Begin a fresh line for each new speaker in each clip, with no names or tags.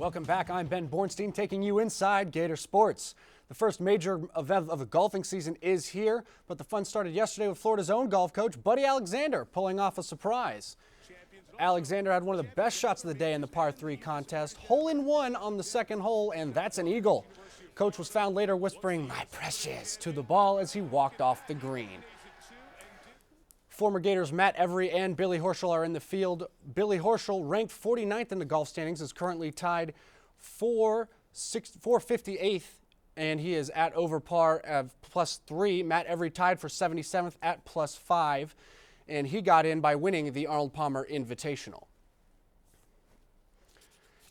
Welcome back. I'm Ben Bornstein taking you inside Gator Sports. The first major event of the golfing season is here, but the fun started yesterday with Florida's own golf coach, Buddy Alexander, pulling off a surprise. Alexander had one of the best shots of the day in the par 3 contest, hole-in-one on the second hole, and that's an eagle. Coach was found later whispering, "My precious," to the ball as he walked off the green. Former Gators Matt Every and Billy Horschel are in the field. Billy Horschel, ranked 49th in the golf standings, is currently tied for 458th, and he is at over par of +3. Matt Every tied for 77th at +5, and he got in by winning the Arnold Palmer Invitational.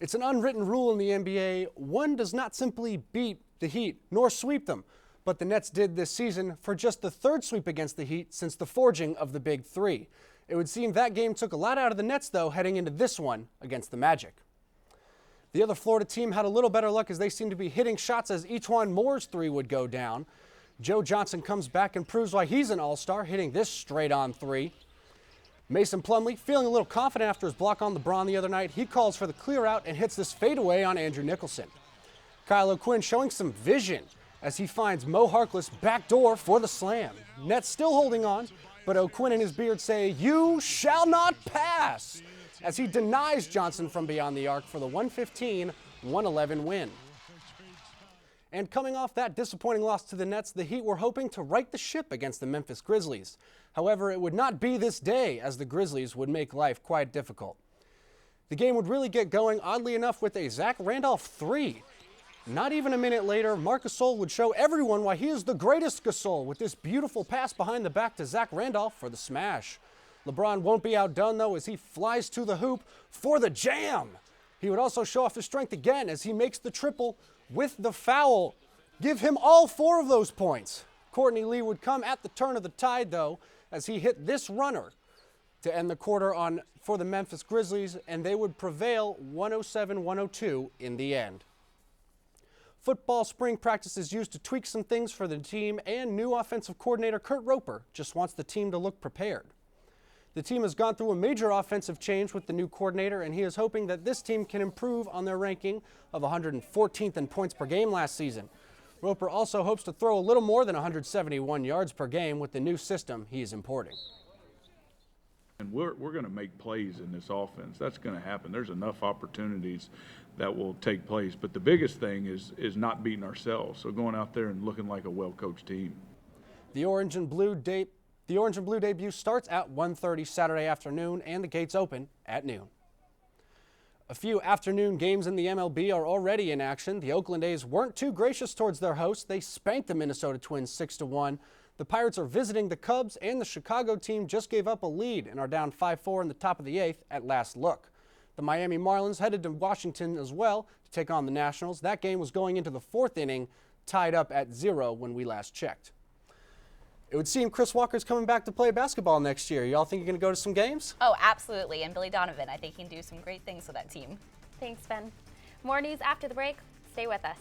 It's an unwritten rule in the NBA. One does not simply beat the Heat nor sweep them, but the Nets did this season for just the third sweep against the Heat since the forging of the Big Three. It would seem that game took a lot out of the Nets, though, heading into this one against the Magic. The other Florida team had a little better luck as they seemed to be hitting shots as E'Twaun Moore's three would go down. Joe Johnson comes back and proves why he's an all-star, hitting this straight-on three. Mason Plumlee, feeling a little confident after his block on LeBron the other night, he calls for the clear out and hits this fadeaway on Andrew Nicholson. Kyle O'Quinn showing some vision as he finds Mo Harkless backdoor for the slam. Nets still holding on, but O'Quinn and his beard say, "You shall not pass," as he denies Johnson from beyond the arc for the 115-111 win. And coming off that disappointing loss to the Nets, the Heat were hoping to right the ship against the Memphis Grizzlies. However, it would not be this day, as the Grizzlies would make life quite difficult. The game would really get going, oddly enough, with a Zach Randolph three. Not even a minute later, Marc Gasol would show everyone why he is the greatest Gasol with this beautiful pass behind the back to Zach Randolph for the smash. LeBron won't be outdone, though, as he flies to the hoop for the jam. He would also show off his strength again as he makes the triple with the foul. Give him all 4 of those points. Courtney Lee would come at the turn of the tide, though, as he hit this runner to end the quarter for the Memphis Grizzlies, and they would prevail 107-102 in the end. Football spring practice is used to tweak some things for the team, and new offensive coordinator Kurt Roper just wants the team to look prepared. The team has gone through a major offensive change with the new coordinator, and he is hoping that this team can improve on their ranking of 114th in points per game last season. Roper also hopes to throw a little more than 171 yards per game with the new system he is importing.
And we're going to make plays in this offense. That's going to happen. There's enough opportunities that will take place. But the biggest thing is not beating ourselves. So going out there and looking like a well-coached team.
The Orange and Blue debut starts at 1:30 Saturday afternoon, and the gates open at noon. A few afternoon games in the MLB are already in action. The Oakland A's weren't too gracious towards their hosts. They spanked the Minnesota Twins 6-1. The Pirates are visiting the Cubs, and the Chicago team just gave up a lead and are down 5-4 in the top of the 8th at last look. The Miami Marlins headed to Washington as well to take on the Nationals. That game was going into the 4th inning, tied up at 0 when we last checked. It would seem Chris Walker's coming back to play basketball next year. Y'all think you're going to go to some games?
Oh, absolutely. And Billy Donovan, I think he can do some great things with that team.
Thanks, Ben. More news after the break. Stay with us.